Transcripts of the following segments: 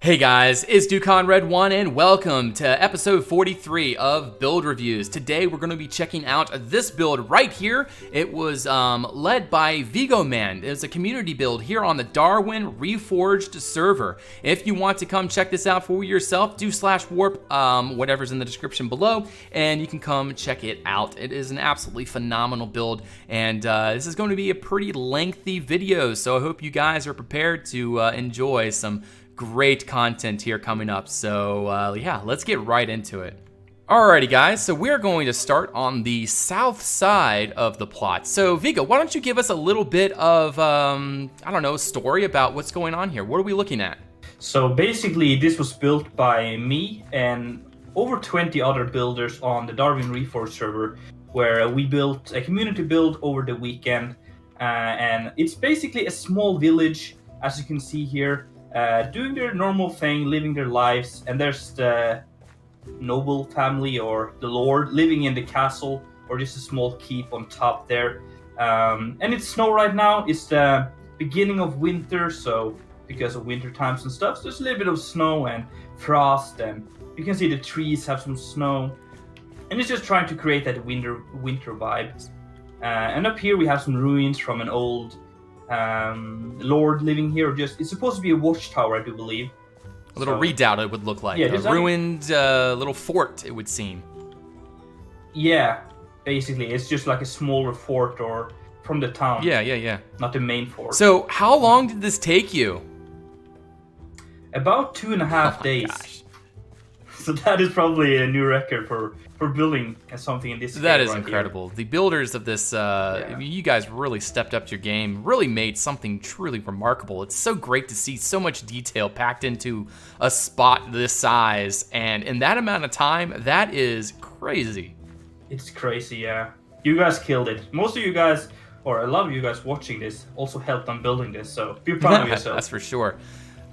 Hey guys, it's DuconRed1 and welcome to episode 43 of Build Reviews. Today we're going to be checking out this build right here. It was led by Viggoman. It's a community build here on the Darwin Reforged server. If you want to come check this out for yourself, do /warp whatever's in the description below and you can come check it out. It is an absolutely phenomenal build and this is going to be a pretty lengthy video, so I hope you guys are prepared to enjoy some great content here coming up. So yeah, let's get right into it. Alrighty guys, so we're going to start on the south side of the plot. So Viggo, why don't you give us a little bit of, I don't know, story about what's going on here? What are we looking at? So basically this was built by me and over 20 other builders on the Darwin Reforged server, where we built a community build over the weekend. And it's basically a small village, as you can see here. Doing their normal thing, living their lives, and there's the noble family or the lord living in the castle, or just a small keep on top there. And it's snow right now. It's the beginning of winter, so because of winter times and stuff, so there's a little bit of snow and frost, and you can see the trees have some snow, and it's just trying to create that winter vibe. And up here we have some ruins from an old lord living here. Just, it's supposed to be a watchtower, I do believe. A little redoubt, it would look like. Yeah, a ruined little fort, it would seem. Yeah, basically, it's just like a smaller fort or from the town. Yeah. Not the main fort. So, how long did this take you? About 2.5 days. Gosh. So that is probably a new record for building something in this scale. That is right incredible. Here. The builders of this, you guys really stepped up your game, really made something truly remarkable. It's so great to see so much detail packed into a spot this size, and in that amount of time, that is crazy. It's crazy, yeah. You guys killed it. Most of you guys, or a lot of you guys watching this, also helped on building this, so be proud of yourself. That's for sure.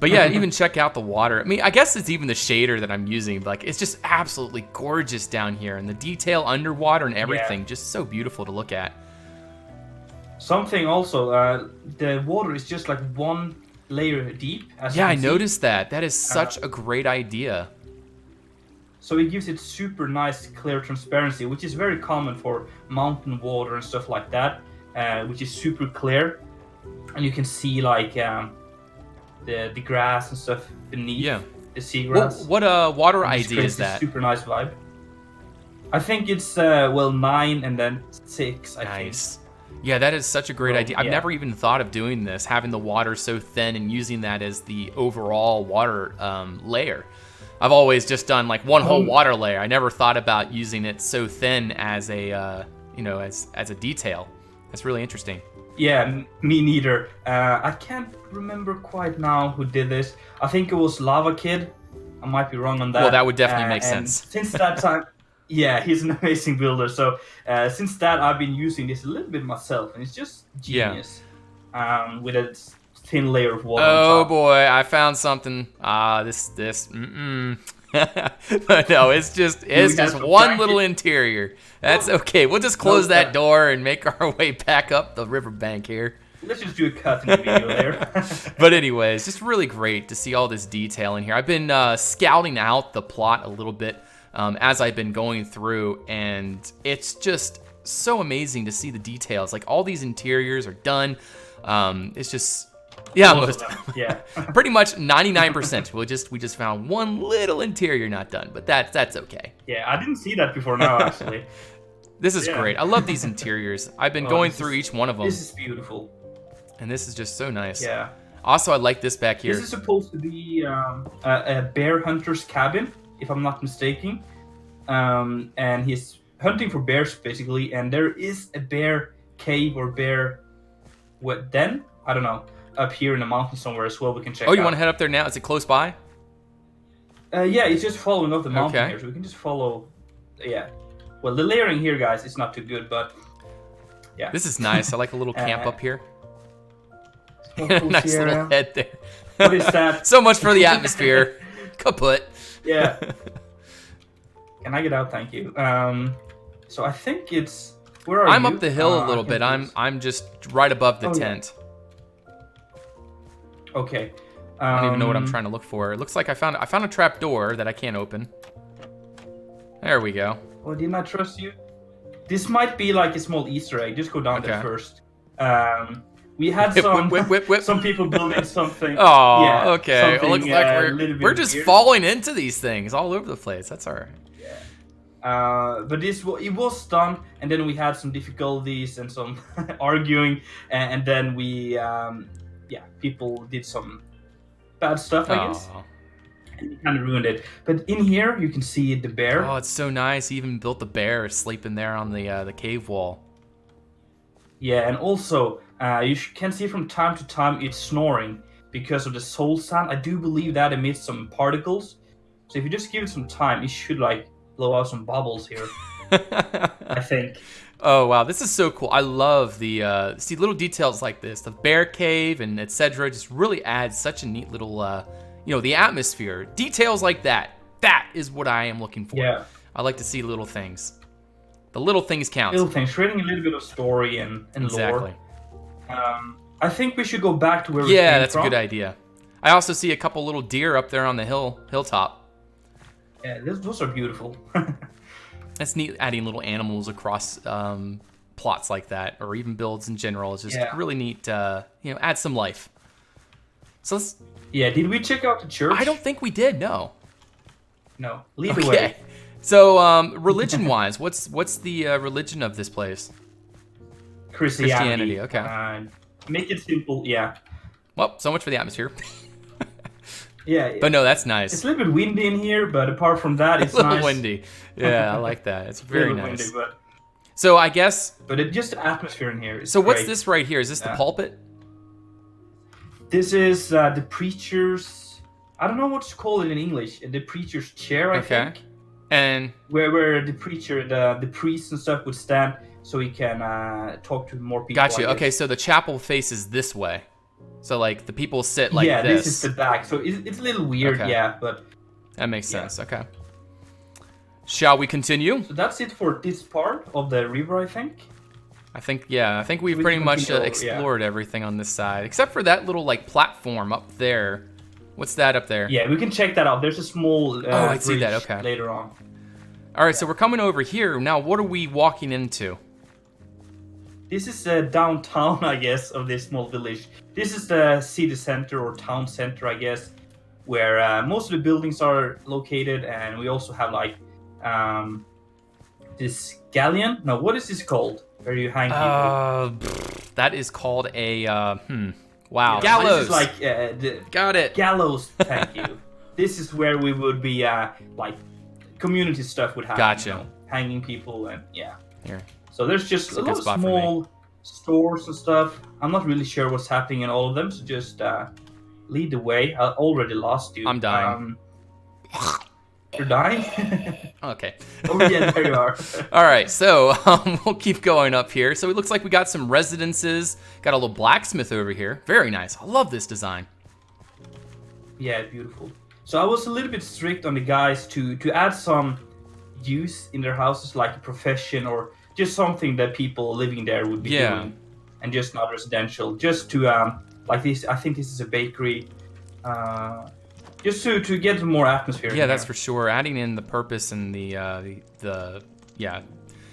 But yeah, even check out the water. I mean, I guess it's even the shader that I'm using. Like, it's just absolutely gorgeous down here. And the detail underwater and everything, just so beautiful to look at. Something also, the water is just like one layer deep. Yeah, I noticed that. That is such a great idea. So it gives it super nice, clear transparency, which is very common for mountain water and stuff like that, which is super clear. And you can see, like, the grass and stuff beneath the seagrass. What water idea is that? Super nice vibe. I think it's 9 and then 6. I think. Yeah, that is such a great idea. I've never even thought of doing this, having the water so thin and using that as the overall water layer. I've always just done like one whole water layer. I never thought about using it so thin as a as a detail. That's really interesting. Yeah, me neither. I can't remember quite now who did this. I think it was Lava Kid. I might be wrong on that. Well, that would definitely make sense. Since that time, yeah, he's an amazing builder. So since that, I've been using this a little bit myself, and it's just genius. With a thin layer of water. Oh boy, I found something. But no, it's just one little interior. That's okay. We'll just close that door and make our way back up the riverbank here. Let's just do a cut in the video there. But anyways, just really great to see all this detail in here. I've been scouting out the plot a little bit as I've been going through, and it's just so amazing to see the details. Like, all these interiors are done. It's just... Yeah, pretty much 99%. We just found one little interior not done, but that's okay. Yeah, I didn't see that before now, actually. This is great. I love these interiors. I've been going through each one of them. This is beautiful. And this is just so nice. Yeah. Also, I like this back here. This is supposed to be a bear hunter's cabin, if I'm not mistaken. And he's hunting for bears, basically. And there is a bear cave or bear den? I don't know. Up here in the mountain somewhere as well, we can check out. Oh, you want to head up there now? Is it close by? Yeah, it's just following up the mountain here, so we can just follow. Yeah. Well, the layering here, guys, is not too good, but yeah. This is nice. I like a little camp up here. Nice little head there. What is that? So much for the atmosphere. Kaput. Yeah. Can I get out? Thank you. So I think it's... Where are you? I'm up the hill a little bit. I'm just right above the tent. Yeah. Okay. I don't even know what I'm trying to look for. It looks like I found a trap door that I can't open. There we go. Oh, didn't I trust you? This might be like a small Easter egg. Just go down there first. We had some people building something. Oh, yeah, okay. It looks like we're just weird. falling into these things all over the place. That's all right. Yeah. But it was done, and then we had some difficulties and some arguing, and then we, people did some bad stuff, I guess. And it kind of ruined it. But in here, you can see the bear. Oh, it's so nice. He even built the bear sleeping there on the cave wall. Yeah, and also, you can see from time to time it's snoring because of the soul sand. I do believe that emits some particles. So if you just give it some time, it should like blow out some bubbles here. I think. Oh wow, this is so cool. I love the little details like this. The bear cave and etc. just really adds such a neat little the atmosphere. Details like that. That is what I am looking for. Yeah. I like to see little things. The little things count. Little things, creating a little bit of story and exactly. Lore. I think we should go back to where we came from. Yeah, that's a good idea. I also see a couple little deer up there on the hilltop. Yeah, those are beautiful. That's neat, adding little animals across plots like that, or even builds in general. It's just really neat. Add some life. So let's. Yeah, did we check out the church? I don't think we did. No. No. Lead the way. So, religion-wise, what's the religion of this place? Christianity. Okay. Make it simple. Yeah. Well, so much for the atmosphere. Yeah. But no, that's nice. It's a little bit windy in here, but apart from that, it's a little nice. windy. Yeah, I like that. It's very nice. Windy, so I guess. But it's just the atmosphere in here. So what's this right here? Is this the pulpit? This is the preacher's. I don't know what to call it in English. The preacher's chair, I think. And where the preacher, the priest and stuff would stand, so he can talk to more people. Gotcha. Okay, so the chapel faces this way. So like the people sit like this. Yeah, this is the back. So it's a little weird, but that makes sense. Okay. Shall we continue? So that's it for this part of the river, I think. I think we've pretty much explored everything on this side, except for that little like platform up there. What's that up there? Yeah, we can check that out. There's a small I see that. Okay. Later on. All right, so we're coming over here. Now, what are we walking into? This is the downtown, I guess, of this small village. This is the city center or town center, I guess, where most of the buildings are located, and we also have like this galleon. No, what is this called? Where you hang people? That is called a wow. Yeah, Gallows. This is like Got it. Gallows. Thank you. This is where we would be like community stuff would happen. Gotcha. Hanging people and Here. So there's just a lot of small stores and stuff. I'm not really sure what's happening in all of them, so just lead the way. I already lost you. I'm dying. You're dying? Okay. Oh yeah, there you are. All right, so we'll keep going up here. So it looks like we got some residences. Got a little blacksmith over here. Very nice. I love this design. Yeah, beautiful. So I was a little bit strict on the guys to add some use in their houses, like a profession or just something that people living there would be doing, and just not residential. Just to like this. I think this is a bakery. Just to get more atmosphere. Yeah, that's for sure. Adding in the purpose and the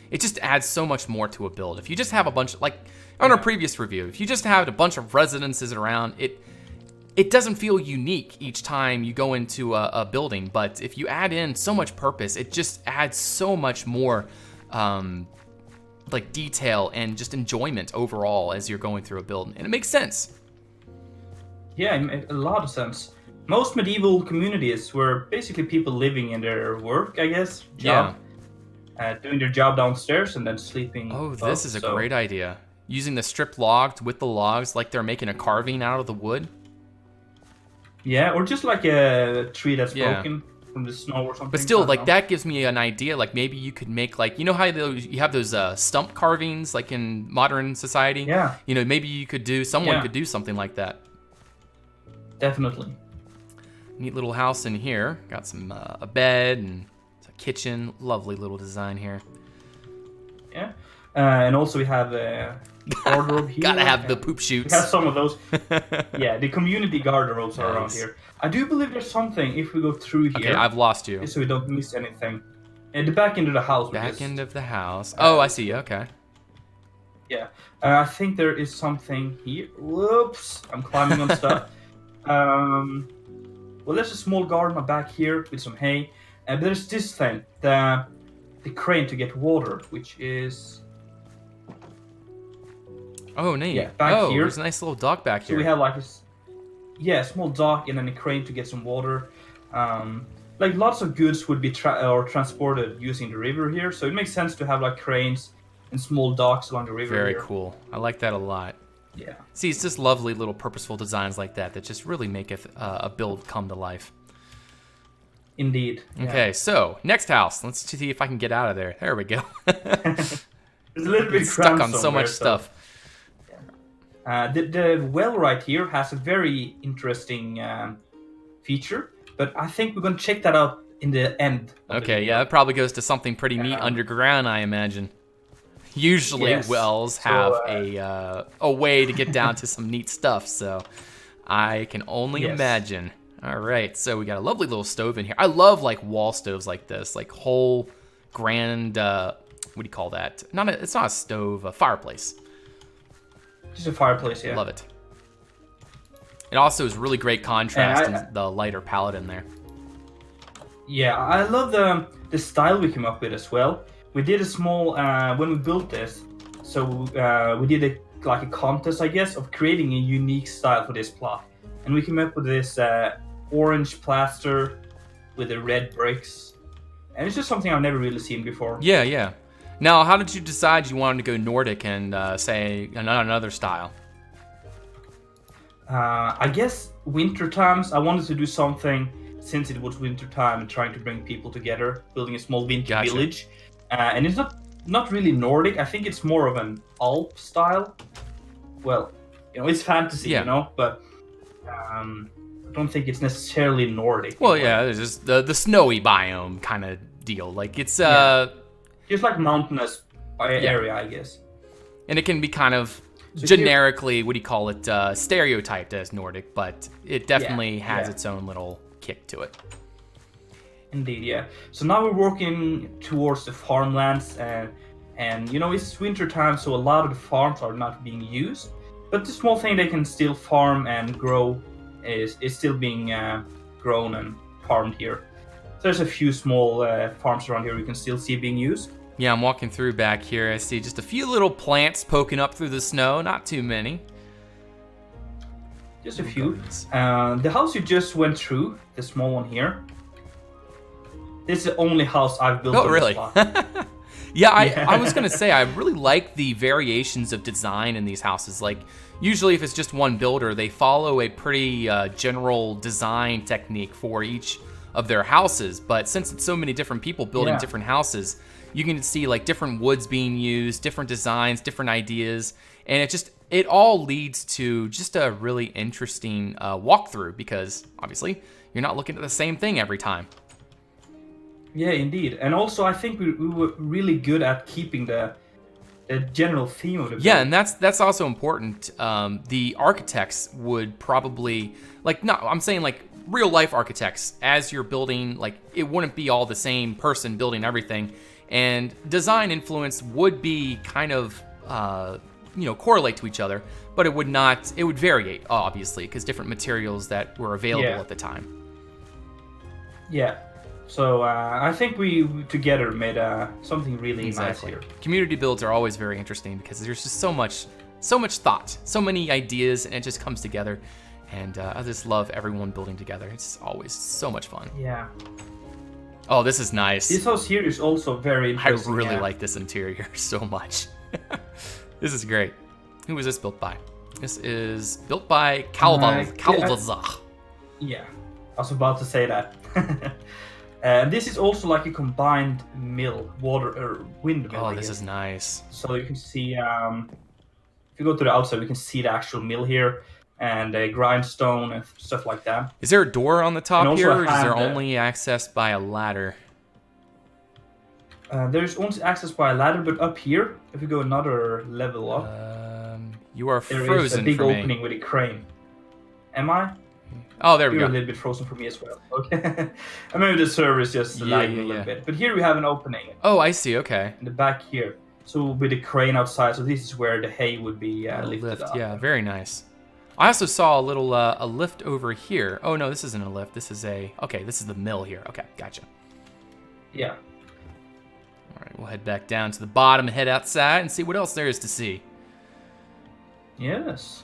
it just adds so much more to a build. If you just have a bunch, like on our previous review, if you just have a bunch of residences around, it doesn't feel unique each time you go into a building. But if you add in so much purpose, it just adds so much more like detail and just enjoyment overall as you're going through a build, and it makes sense. Yeah, it makes a lot of sense. Most medieval communities were basically people living in their work, I guess, job, doing their job downstairs and then sleeping. Oh, this is a great idea. Using the stripped logs with the logs like they're making a carving out of the wood. Yeah, or just like a tree that's broken from the snow or something. But still, like that gives me an idea. Like maybe you could make like, you know how you have those stump carvings like in modern society? Yeah. You know, maybe you could someone could do something like that. Definitely. Neat little house in here. Got some a bed and a kitchen. Lovely little design here. Yeah. And also we have a wardrobe here. Gotta have the and poop We shoots. have some of those. Yeah, the community garderobes are around Nice. here. I do believe there's something if we go through here. Okay, I've lost you. Just so we don't miss anything. And the back end of the house. Back end of the house. Oh, I see. Okay. Yeah. I think there is something here. Whoops. I'm climbing on stuff. Well, there's a small garden back here with some hay. And there's this thing. The crane to get water, which is... Oh, neat. Yeah, back here. There's a nice little dock back here. So we have like a small dock and then a crane to get some water. Like lots of goods would be transported using the river here, so it makes sense to have like cranes and small docks along the river. Very here. cool. I like that a lot. Yeah. See, it's just lovely little purposeful designs like that that just really make a build come to life. Indeed. Yeah. Okay, so next house. Let's see if I can get out of there. There we go. There's a little bit Stuck cramped on so somewhere, much stuff. The well right here has a very interesting feature, but I think we're going to check that out in the end. Okay, yeah, it probably goes to something pretty neat underground, I imagine. Usually Yes. wells have a way to get down to some neat stuff, so I can only imagine. All right, so we got a lovely little stove in here. I love like wall stoves like this, like whole grand. What do you call that? It's not a stove, a fireplace. Just a fireplace, yeah. Love it. It also is really great contrast in the lighter palette in there. Yeah, I love the style we came up with as well. We did a small when we built this, so we did a contest, I guess, of creating a unique style for this plot, and we came up with this orange plaster with the red bricks, and it's just something I've never really seen before. Yeah, yeah. Now, how did you decide you wanted to go Nordic and say another style? I guess winter times. I wanted to do something since it was winter time and trying to bring people together, building a small winter village. And it's not really Nordic. I think it's more of an Alp style. Well, it's fantasy, but I don't think it's necessarily Nordic. Well, yeah, there's just the snowy biome kind of deal. Like it's just like mountainous area, I guess. And it can be kind of generically, what do you call it, stereotyped as Nordic, but it definitely has its own little kick to it. Indeed, yeah. So now we're working towards the farmlands, and it's winter time, so a lot of the farms are not being used. But the small thing they can still farm and grow is still being grown and farmed here. So there's a few small farms around here we can still see being used. Yeah, I'm walking through back here. I see just a few little plants poking up through the snow. Not too many. Just a few. The house you just went through, the small one here, this is the only house I've built. Oh, really? Yeah, Yeah. I was going to say, I really like the variations of design in these houses. Like, usually if it's just one builder, they follow a pretty general design technique for each of their houses. But since it's so many different people building different houses, you can see like different woods being used, different designs, different ideas. And it all leads to just a really interesting walkthrough because obviously you're not looking at the same thing every time. Yeah, indeed. And also I think we were really good at keeping the general theme of the build. Yeah, and that's also important. The architects would probably, I'm saying like real life architects, as you're building, like it wouldn't be all the same person building everything. And design influence would be kind of, correlate to each other, but it would variate, obviously, because different materials that were available at the time. Yeah. So I think we together made something really nice here. Community builds are always very interesting because there's just so much thought, so many ideas, and it just comes together. And I just love everyone building together. It's always so much fun. Yeah. Oh, this is nice. This house here is also very interesting. I really like this interior so much. This is great. Who was this built by? This is built by Calvazach. Yeah, I was about to say that. This is also like a combined mill, wind mill. Oh, this is nice. So you can see, if you go to the outside, we can see the actual mill here and a grindstone and stuff like that. Is there a door on the top here, or is there hand, only accessed by a ladder? There's only access by a ladder, but up here, if we go another level up, You are there is a frozen big for me. opening with a crane. Am I? Oh, there we You're go. a little bit frozen for me as well. Okay. And maybe the server is just lagging a little bit. But here we have an opening Oh, I see. Okay. in the back here. So with the crane outside, so this is where the hay would be lifted Lift. up. Yeah, very nice. I also saw a little a lift over here. Oh no, this isn't a lift. This is this is the mill here. Okay, gotcha. Yeah. All right, we'll head back down to the bottom, head outside, and see what else there is to see. Yes.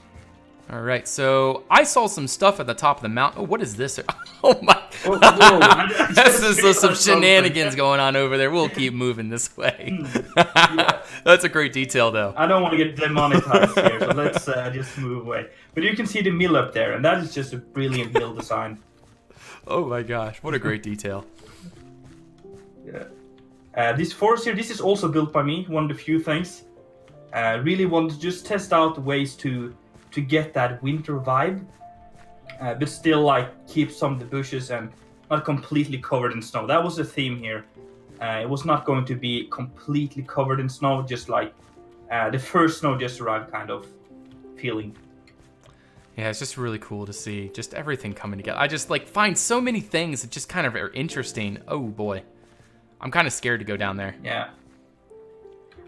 All right, so I saw some stuff at the top of the mountain. Oh, what is this? Oh my! Whoa. This is some shenanigans going on over there. We'll keep moving this way. Yeah. That's a great detail, though. I don't want to get demonetized here, so let's just move away. But you can see the mill up there, and that is just a brilliant mill design. Oh my gosh, what a great detail. Yeah. This forest here, this is also built by me, one of the few things. Really want to just test out ways to get that winter vibe, but still like keep some of the bushes and not completely covered in snow. That was the theme here. It was not going to be completely covered in snow, just like the first snow just arrived kind of feeling. Yeah, it's just really cool to see just everything coming together. I just like find so many things that just kind of are interesting. Oh boy, I'm kind of scared to go down there. Yeah.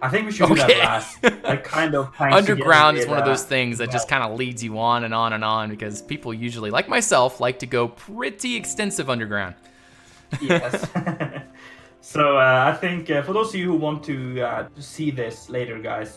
I think we should do that last. Like kind of underground is one of those things that just kind of leads you on and on and on, because people usually, like myself, like to go pretty extensive underground. Yes. So I think for those of you who want to see this later, guys,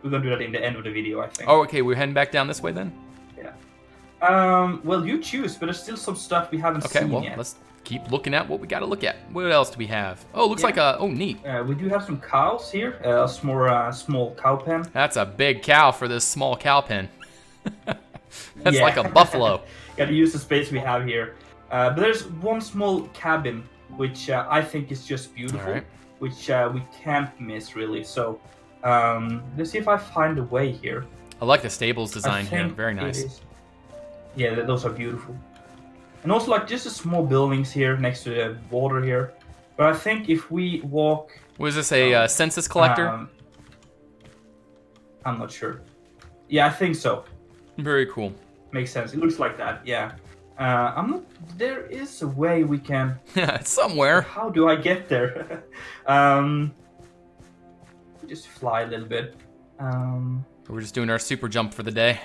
we're gonna do that in the end of the video, I think. Oh, okay. We're heading back down this way then. Yeah. Well, you choose, but there's still some stuff we haven't seen yet. Okay. Well, let's keep looking at what we got to look at. What else do we have? Oh, looks like a... Oh, neat. We do have some cows here. A small cow pen. That's a big cow for this small cow pen. That's like a buffalo. Gotta use the space we have here. But there's one small cabin, which I think is just beautiful. Right. Which we can't miss, really. So let's see if I find a way here. I like the stables design here. Very nice. Yeah, those are beautiful. And also, like, just the small buildings here next to the water here. But I think if we walk... Was this a census collector? I'm not sure. Yeah, I think so. Very cool. Makes sense. It looks like that, yeah. I'm not... There is a way we can... Yeah, it's somewhere. How do I get there? Just fly a little bit. We're just doing our super jump for the day.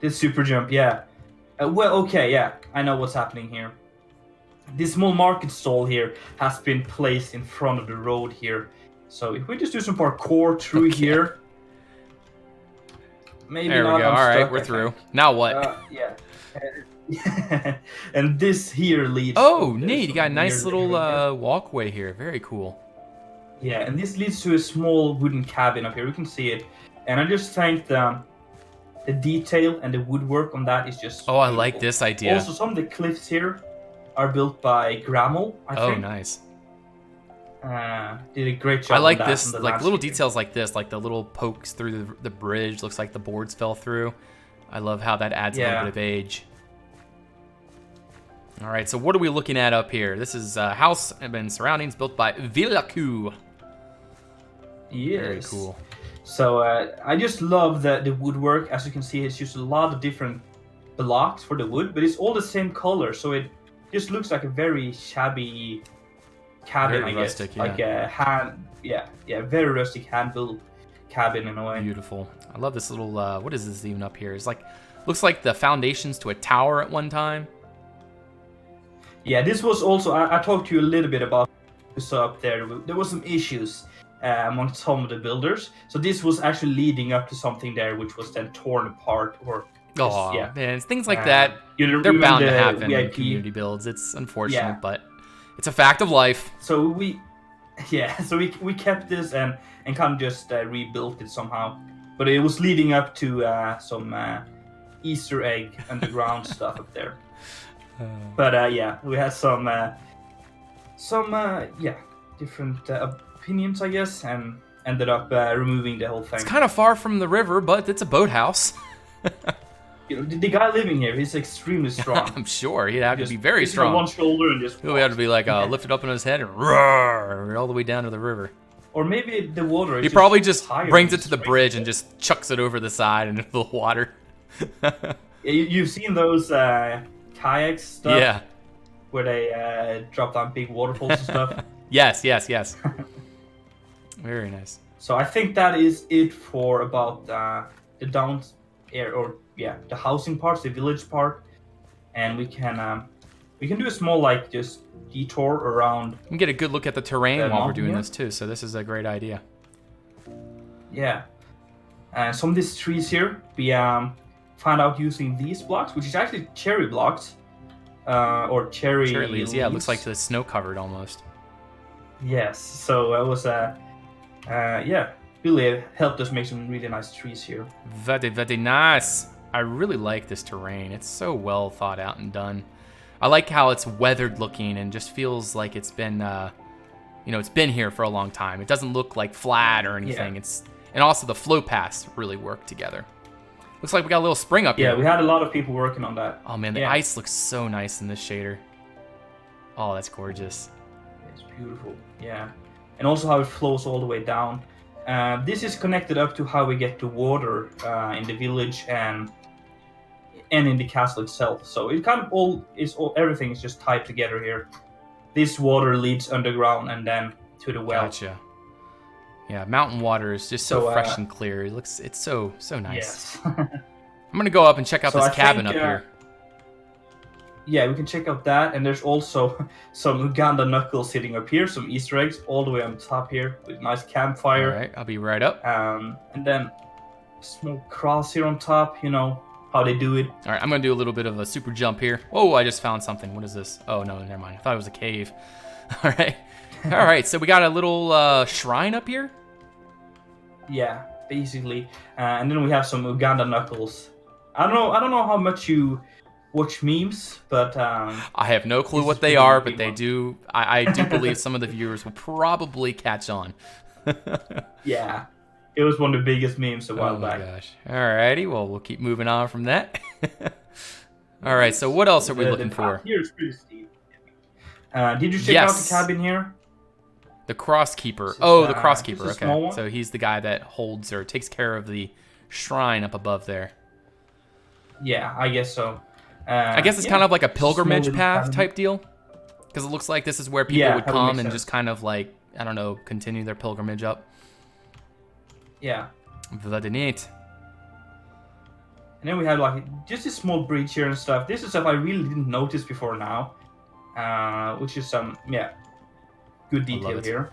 This super jump, yeah. Well, okay, yeah, I know what's happening here. This small market stall here has been placed in front of the road here. So if we just do some parkour through here, maybe there we go. All right, we're through. Now what? Yeah. And this here leads. Oh, neat! You got a nice little walkway here. Very cool. Yeah, and this leads to a small wooden cabin up here. We can see it, and I just think the detail and the woodwork on that is just... Oh, I like this idea. Also, some of the cliffs here are built by Grammel, I think. Oh, nice. Did a great job. I like on that, this, like little details like this, like the little pokes through the bridge. Looks like the boards fell through. I love how that adds a little bit of age. All right, so what are we looking at up here? This is a house and surroundings built by Viggoman. Yes. Very cool. So I just love the woodwork. As you can see, it's used a lot of different blocks for the wood, but it's all the same color, so it just looks like a very shabby cabin, very I guess. rustic, yeah. Like a very rustic hand-built cabin in a way. Beautiful. I love this little. What is this even up here? It's like, looks like the foundations to a tower at one time. Yeah, this was also. I talked to you a little bit about this up there. There was some issues among some of the builders. So this was actually leading up to something there, which was then torn apart. Or oh man, it's things like that. They're bound to happen in community builds. It's unfortunate, but it's a fact of life. So we kept this and kind of just rebuilt it somehow. But it was leading up to some Easter egg underground stuff up there. But we had some different opinions, I guess, and ended up removing the whole thing. It's kind of far from the river, but it's a boathouse. The guy living here, he's extremely strong. I'm sure he'd have to be very just strong. On one shoulder and just. He'll have to be like lifted up on his head and roar all the way down to the river. Or maybe the water. He probably just brings it to the bridge and just chucks it over the side into the water. You've seen those kayaks stuff? Yeah. Where they drop down big waterfalls and stuff? Yes. Very nice. So I think that is it for about the down air, or the housing parts, the village part, and we can do a small just detour around. We can get a good look at the terrain while we're doing here. this too. So this is a great idea. Yeah. Some of these trees here we found out using these blocks, which is actually cherry blocks, or cherry leaves. Yeah, it looks like the snow covered almost. Yes. So it was really helped us make some really nice trees here. Very nice. I really like this terrain. It's so well thought out and done. I like how it's weathered looking and just feels like it's been, it's been here for a long time. It doesn't look like flat or anything. Yeah. And also the flow paths really work together. Looks like we got a little spring up here. Yeah, we had a lot of people working on that. Oh man, the ice looks so nice in this shader. Oh, that's gorgeous. It's beautiful. Yeah, and also how it flows all the way down. This is connected up to how we get the water in the village and in the castle itself. So it kind of everything is just tied together here. This water leads underground and then to the well. Gotcha. Yeah, mountain water is just so fresh and clear. It's so nice. Yes. I'm gonna go up and check out this cabin up here. Yeah, we can check out that, and there's also some Uganda knuckles sitting up here, some Easter eggs all the way on top here with a nice campfire. All right, I'll be right up. And then a small cross here on top, how they do it. All right, I'm gonna do a little bit of a super jump here. Oh, I just found something. What is this? Oh no, never mind. I thought it was a cave. All right. So we got a little shrine up here. Yeah, basically, and then we have some Uganda knuckles. I don't know how much you watch memes, but I have no clue what they are, but they do. I do believe some of the viewers will probably catch on. Yeah, it was one of the biggest memes a while back. Oh my gosh! Alrighty, well we'll keep moving on from that. All right, so what else are we looking for? Here is pretty steep. Did you check out the cabin here? The Crosskeeper. Oh, the Crosskeeper. Okay, so he's the guy that holds or takes care of the shrine up above there. Yeah, I guess so. I guess it's kind of like a pilgrimage path type deal, because it looks like this is where people would come and just kind of like, I don't know, continue their pilgrimage up. Yeah. Very neat. And then we have just a small bridge here and stuff. This is stuff I really didn't notice before now, which is some good detail here.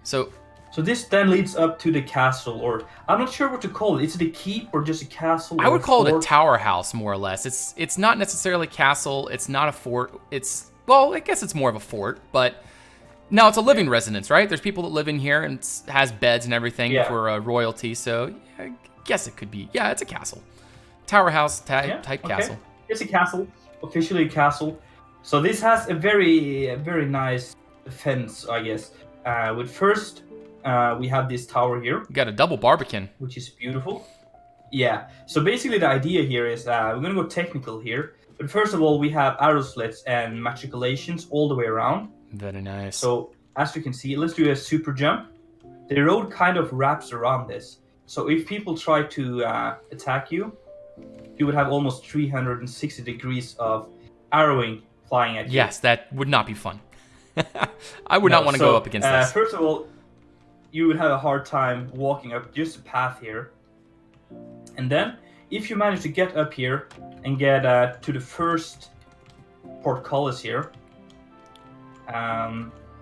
So this then leads up to the castle, or I'm not sure what to call it. Is it a keep or just a castle? I would call it a tower house, more or less. It's not necessarily a castle. It's not a fort. Well, I guess it's more of a fort, but no, it's a living residence, right? There's people that live in here and it has beds and everything for royalty. So I guess it could be. Yeah, it's a castle, tower house type castle. It's a castle, officially a castle. So this has a very, very nice defense, I guess. First, we have this tower here. We got a double barbican, which is beautiful. Yeah. So basically, the idea here is we're gonna go technical here. But first of all, we have arrow slits and matriculations all the way around. Very nice. So as you can see, let's do a super jump. The road kind of wraps around this. So if people try to attack you, you would have almost 360 degrees of arrowing flying at you. Yes, that would not be fun. I would not want to go up against this. First of all, you would have a hard time walking up just a path here. And then, if you manage to get up here and get to the first portcullis here.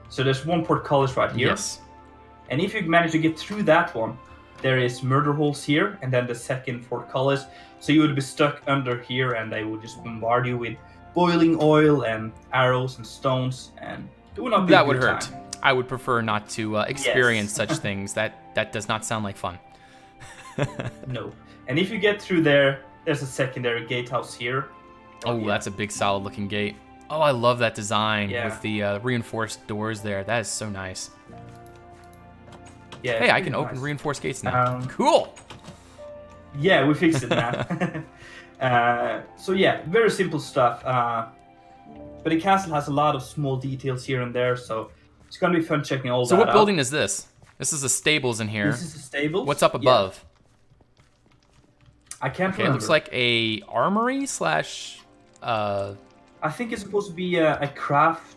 So there's one portcullis right here. Yes. And if you manage to get through that one, there is murder holes here, and then the second portcullis. So you would be stuck under here, and they would just bombard you with boiling oil and arrows and stones, and it would not be that a would good hurt. time. I would prefer not to experience such things. That does not sound like fun. No. And if you get through there, there's a secondary gatehouse here. Oh, that's a big solid looking gate. Oh, I love that design with the reinforced doors there. That is so nice. Yeah. Hey, I can open reinforced gates now. Cool. Yeah, we fixed it, man. So yeah, very simple stuff. But the castle has a lot of small details here and there, so it's gonna be fun checking all So that what out. building is this? This is the stables in here. This is the stables. What's up Yeah. above? I can't Okay, it remember. looks like a armory slash. I think it's supposed to be a craft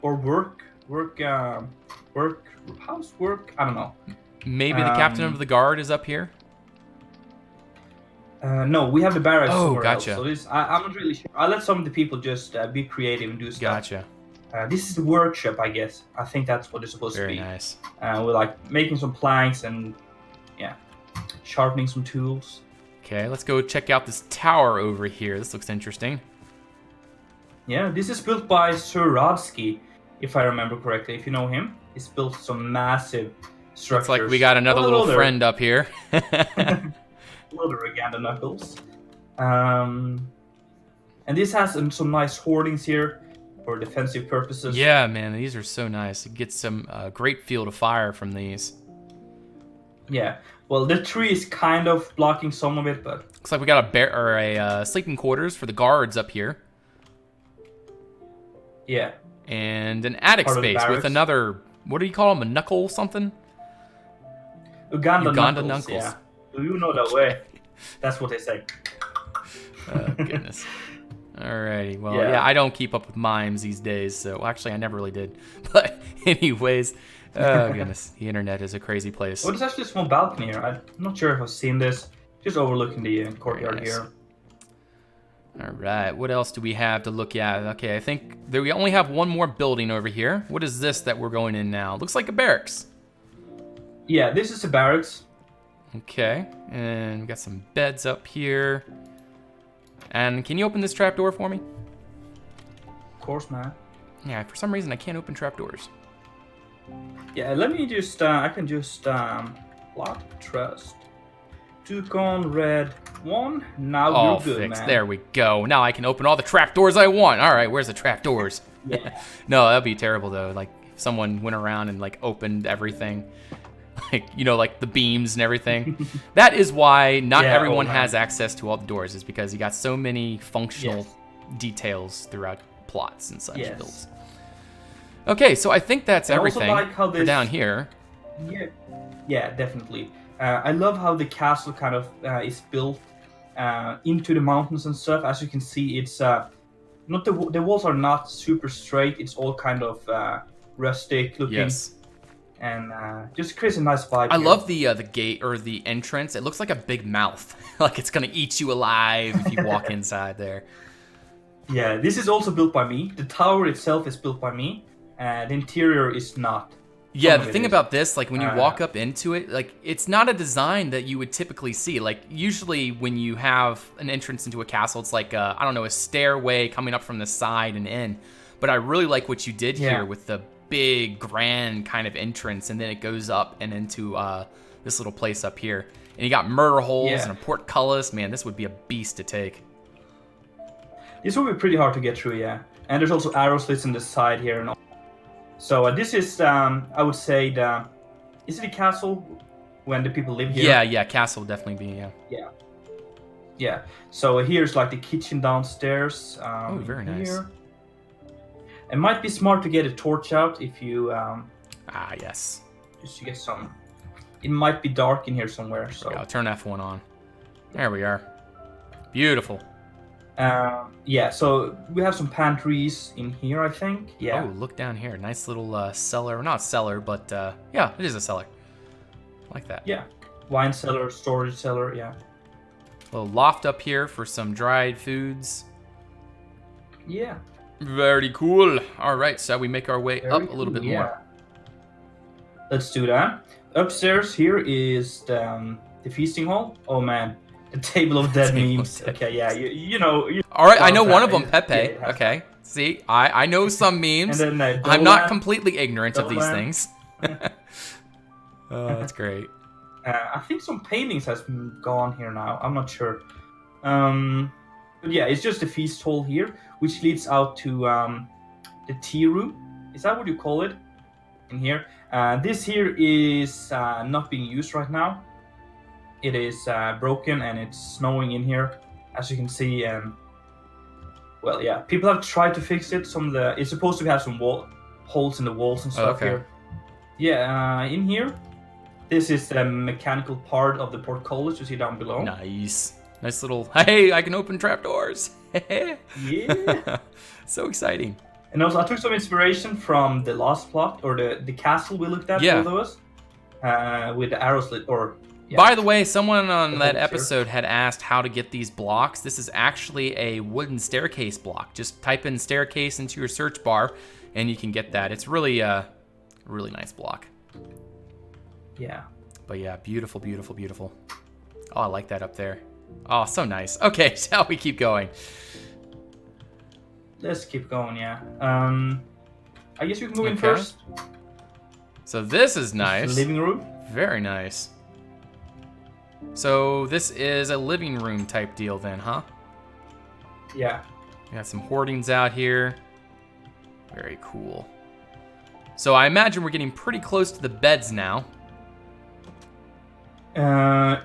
or work housework. I don't know. Maybe the captain of the guard is up here. No, we have the barracks. Oh, somewhere else. gotcha. So this, I'm not really sure. I'll let some of the people just be creative and do stuff. Gotcha. This is the workshop, I guess. I think that's what it's supposed Very to be. nice. We're like making some planks and sharpening some tools. Okay, let's go check out this tower over here. This looks interesting. Yeah, this is built by Sir Rodsky, if I remember correctly. If you know him, he's built some massive structures. Looks like we got another little friend up here. Hello there, Reganda Knuckles. And this has some nice hoardings here for defensive purposes. Yeah, man, these are so nice. You get some great field of fire from these. Yeah. Well, the tree is kind of blocking some of it, but Looks like we got a sleeping quarters for the guards up here, yeah. and an attic Part of the space with barracks. another. What do you call them? A knuckle something? Uganda Knuckles. Knuckles. Yeah. Do you know that way? That's what they say. Oh, goodness. Alrighty. Well, Yeah. yeah, I don't keep up with mimes these days, so well, actually, I never really did. But anyways, oh goodness, the internet is a crazy place. Oh, there's actually a small balcony here. I'm not sure if I've seen this. Just overlooking the courtyard nice. here. All right, what else do we have to look at? Okay, I think we only have one more building over here. What is this that we're going in now? Looks like a barracks. Yeah, this is the barracks. Okay, and we got some beds up here. And can you open this trapdoor for me? Of course, man. Yeah, for some reason I can't open trapdoors. Yeah, let me just, I can just, block trust. Took on red one. Now All you're good, fixed. man. There we go. Now I can open all the trapdoors I want. All right, where's the trapdoors? Yeah. No, that'd be terrible though. Like if someone went around and like opened everything, like like the beams and everything. That is why not Yeah, everyone man. has access to all the doors. Is because you got so many functional Yes. details throughout plots and such Yes. builds. Okay, so I think that's I also everything like how for this- down here. Yeah, yeah, definitely. I love how the castle kind of is built into the mountains and stuff. As you can see, it's not the walls are not super straight. It's all kind of rustic looking, Yes. and just creates a nice vibe. I here. love the gate or the entrance. It looks like a big mouth, like it's gonna eat you alive if you walk inside there. Yeah, this is also built by me. The tower itself is built by me. The interior is not. Yeah, Some the of it thing is. about this, like when you walk up into it, like it's not a design that you would typically see. Like usually when you have an entrance into a castle, it's like I don't know, a stairway coming up from the side and in. But I really like what you did Yeah. here with the big grand kind of entrance, and then it goes up and into this little place up here. And you got murder holes Yeah. and a portcullis. Man, this would be a beast to take. This will be pretty hard to get through, yeah. And there's also arrow slits on the side here and all. So this is, I would say, is it a castle when the people live here? Yeah, castle would definitely be, yeah. Yeah. So here's like the kitchen downstairs. Oh, very nice. Here. It might be smart to get a torch out if you Ah, yes. just to get some. It might be dark in here somewhere. So Yeah, I'll turn F1 on. There we are. Beautiful. yeah. So we have some pantries in here, I think. Yeah. Oh, look down here. Nice little cellar. Not cellar, but yeah, it is a cellar. I like that. Yeah. Wine cellar, storage cellar. Yeah. Little loft up here for some dried foods. Yeah. Very cool. All right, so we make our way Very up a little cool, bit more. Let's do that. Upstairs here is the feasting hall. Oh man, the table of dead Table of memes. dead Okay, yeah, you know. All right, I know Well, one of them, yeah, Pepe. it has- Okay, see, I know some memes. And then I'm not Dolan. completely ignorant of these Dolan. things. Oh, that's great. I think some paintings has been gone here now. I'm not sure. But yeah, it's just a feast hall here, which leads out to the tea room. Is that what you call it? In here. This here is not being used right now. it is broken and it's snowing in here, as you can see. And well, yeah, people have tried to fix it. It's supposed to have some holes in the walls and stuff here. Yeah, in here, this is the mechanical part of the portcullis you see down below. Nice little. Hey, I can open trapdoors. Yeah. So exciting. And also, I took some inspiration from the last plot, or the castle we looked at, both of us, with the arrows lit, or... Yeah. By the way, someone on that episode had asked how to get these blocks. This is actually a wooden staircase block. Just type in staircase into your search bar, and you can get that. It's really a really nice block. Yeah. But yeah, beautiful, beautiful, beautiful. Oh, I like that up there. Oh, so nice. Okay, shall we keep going? Let's keep going, yeah. I guess you can move in first. So this is nice. The living room. Very nice. So this is a living room type deal then, huh? Yeah. We got some hoardings out here. Very cool. So I imagine we're getting pretty close to the beds now. I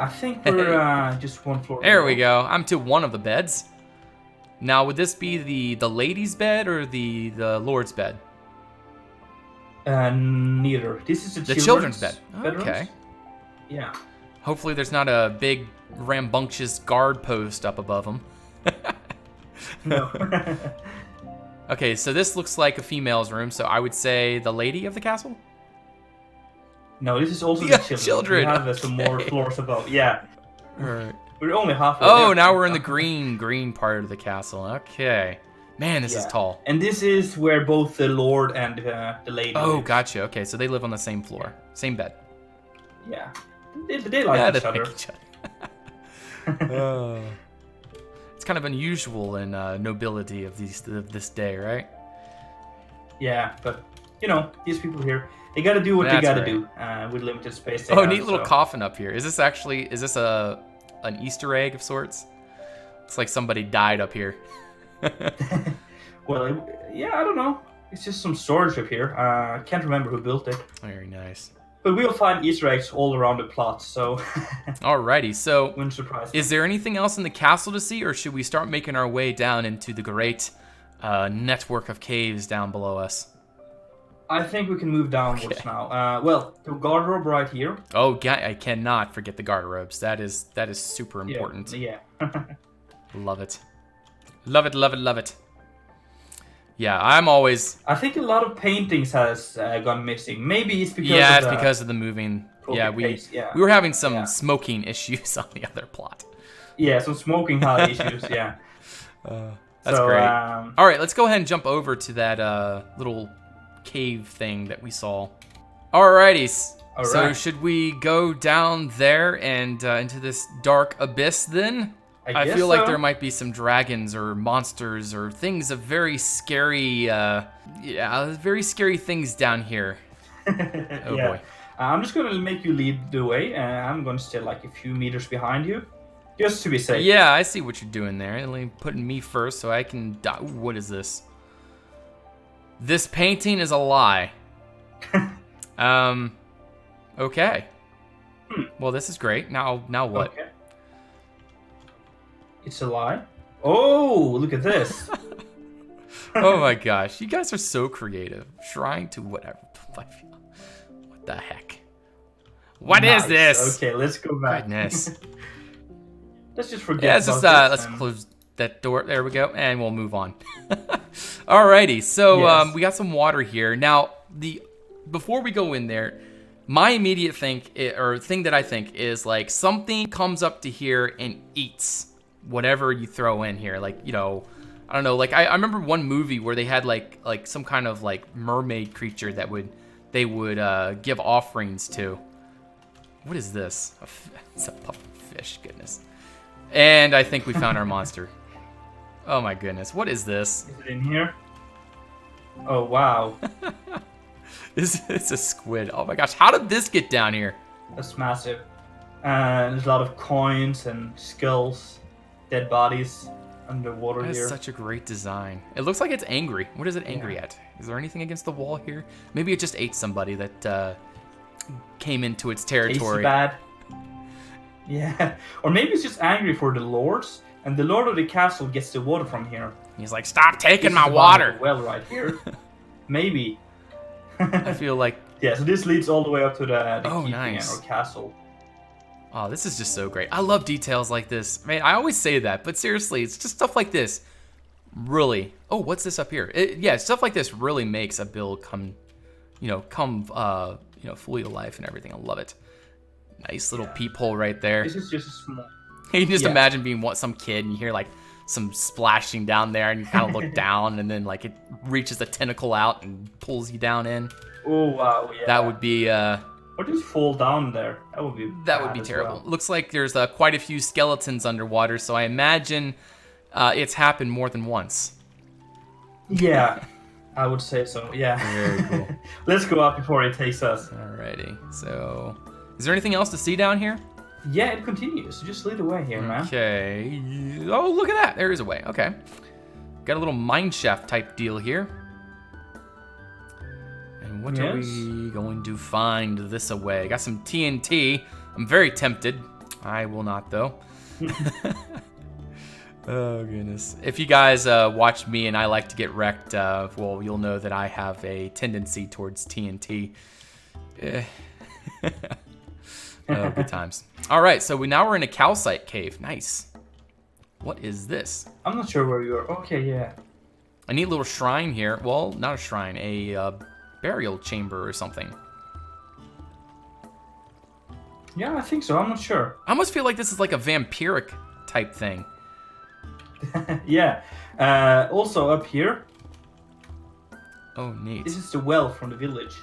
think we're just one floor. There we go. I'm to one of the beds. Now, would this be the ladies' bed or the Lord's bed? Neither. This is the children's bed. Bedrooms. Okay. Yeah. Hopefully there's not a big rambunctious guard post up above them. No. Okay, so this looks like a female's room, so I would say the lady of the castle? No, this is also the children. We have some more floors above. Yeah. All right. We're only halfway. Oh, now we're in the green part of the castle. Okay. Man, this is tall. And this is where both the Lord and the lady live. Gotcha. Okay, so they live on the same floor. Same bed. Yeah. They like each other. It's kind of unusual in nobility of this day, right? Yeah, but, these people here, they gotta do what they gotta do with limited space. Neat little coffin up here. Is this an Easter egg of sorts? It's like somebody died up here. Well, I don't know. It's just some storage up here. I can't remember who built it. Very nice. But we'll find Easter eggs all around the plot, so... Alrighty, so... Wouldn't surprise me. Is there anything else in the castle to see, or should we start making our way down into the great network of caves down below us? I think we can move downwards now. The garderobe right here. Oh, I cannot forget the garderobes. That is super important. Yeah. Love it. Love it, love it, love it. Yeah, I think a lot of paintings has gone missing. Maybe it's because it's because of the moving. Yeah, we were having some smoking issues on the other plot. Yeah, some smoking issues, yeah. That's great. All right, let's go ahead and jump over to that little cave thing that we saw. Alrighty. So should we go down there and into this dark abyss then? I feel like there might be some dragons or monsters or things of very scary, very scary things down here. Oh boy. I'm just gonna make you lead the way, and I'm gonna stay like a few meters behind you, just to be safe. Yeah, I see what you're doing there. Putting me first so I can die. Ooh, what is this? This painting is a lie. Okay. Well, this is great. Now what? Okay. It's a lie. Oh, look at this. Oh my gosh, you guys are so creative. Shrine to whatever. What the heck? What is this? Okay, let's go back. Goodness. Let's just forget. Let's close that door. There we go, and we'll move on. Alrighty, so we got some water here. Now, before we go in there, my immediate thing that I think is like something comes up to here and eats whatever you throw in here. Like, I don't know. Like I remember one movie where they had like some kind of like mermaid creature that they would give offerings to. What is this? It's a puff of fish. Goodness. And I think we found our monster. Oh my goodness. What is this? Is it in here? Oh wow. It's a squid. Oh my gosh. How did this get down here? That's massive. There's a lot of coins and skulls, dead bodies underwater here. That's such a great design. It looks like it's angry. What is it angry at? Is there anything against the wall here? Maybe it just ate somebody that came into its territory. Tastes bad. Yeah, or maybe it's just angry for the lords, and the lord of the castle gets the water from here. He's like, stop taking This my is the bottom of water. the well right here. Maybe. I feel like, Yeah, so this leads all the way up to the Oh, keep nice. again, or castle. oh, this is just so great. I love details like this. Man, I always say that, but seriously, it's just stuff like this. Really. Oh, what's this up here? Yeah, stuff like this really makes a build come fully to life and everything. I love it. Nice little peephole right there. This is just a small... You can just Yeah. imagine being some kid and you hear like some splashing down there and you kind of look down and then like it reaches a tentacle out and pulls you down in. Oh, wow, yeah. That would be Or just fall down there. That would be bad as terrible. well. Looks like there's quite a few skeletons underwater, so I imagine it's happened more than once. Yeah, I would say so, yeah. Very cool. Let's go up before it takes us. Alrighty. So, is there anything else to see down here? Yeah, it continues. Just lead the way here, man. Okay. Oh, look at that. There is a way. Okay. Got a little mine shaft type deal here. And what are Yes. we going to find this away? Got some TNT. I'm very tempted. I will not, though. Oh, goodness. If you guys watch me and I like to get wrecked, well, you'll know that I have a tendency towards TNT. Oh, good times. All right, so now we're in a Calcite Cave. Nice. What is this? I'm not sure where you are. Okay, yeah. A neat little shrine here. Well, not a shrine, a burial chamber or something. Yeah, I think so. I'm not sure. I almost feel like this is like a vampiric type thing. Yeah. Also up here, Oh, neat. this is the well from the village.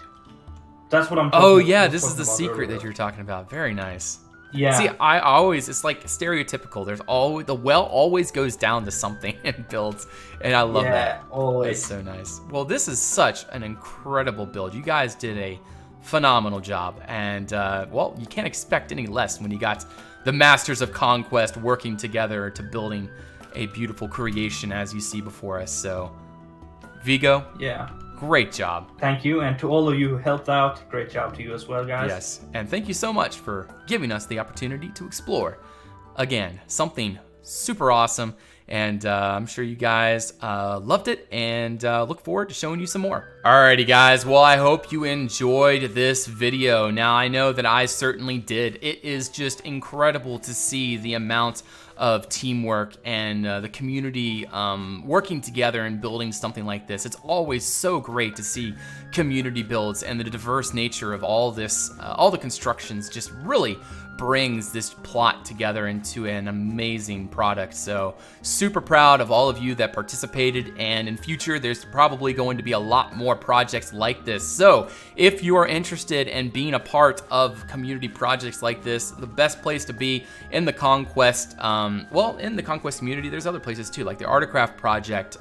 That's what I'm talking Oh, about. yeah, I was this is talking the about secret earlier. that you're talking about. Very nice. Yeah. See, it's like stereotypical. The well always goes down to something and builds, and I love that. Yeah, always. That's so nice. Well, this is such an incredible build. You guys did a phenomenal job, and well, you can't expect any less when you got the Masters of Conquest working together to building a beautiful creation as you see before us. So, Viggo, Yeah. great job. Thank you, and to all of you who helped out, great job to you as well, guys. Yes, and thank you so much for giving us the opportunity to explore. Again, something super awesome, and I'm sure you guys loved it, and look forward to showing you some more. Alrighty guys, well I hope you enjoyed this video. Now I know that I certainly did. It is just incredible to see the amount of teamwork and the community working together and building something like this. It's always so great to see community builds, and the diverse nature of all this, all the constructions just really brings this plot together into an amazing product. So super proud of all of you that participated, and in future there's probably going to be a lot more projects like this. So if you are interested in being a part of community projects like this, the best place to be in the Conquest, well, in the Conquest community, there's other places too, like the Artcraft project.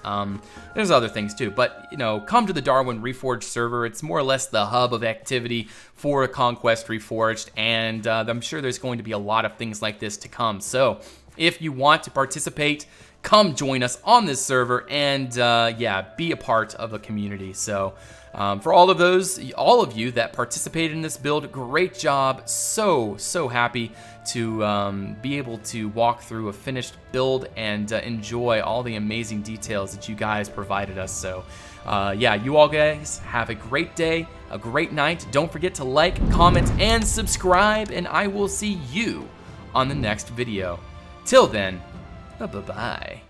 There's other things too, but you know, come to the Darwin Reforged server. It's more or less the hub of activity for Conquest Reforged, and I'm sure there's going to be a lot of things like this to come. So if you want to participate, come join us on this server and yeah, be a part of the community. So for all of you that participated in this build, great job. So happy to be able to walk through a finished build and enjoy all the amazing details that you guys provided us. So yeah, you all guys have a great day, a great night. Don't forget to like, comment, and subscribe, and I will see you on the next video. Till then, bye-bye.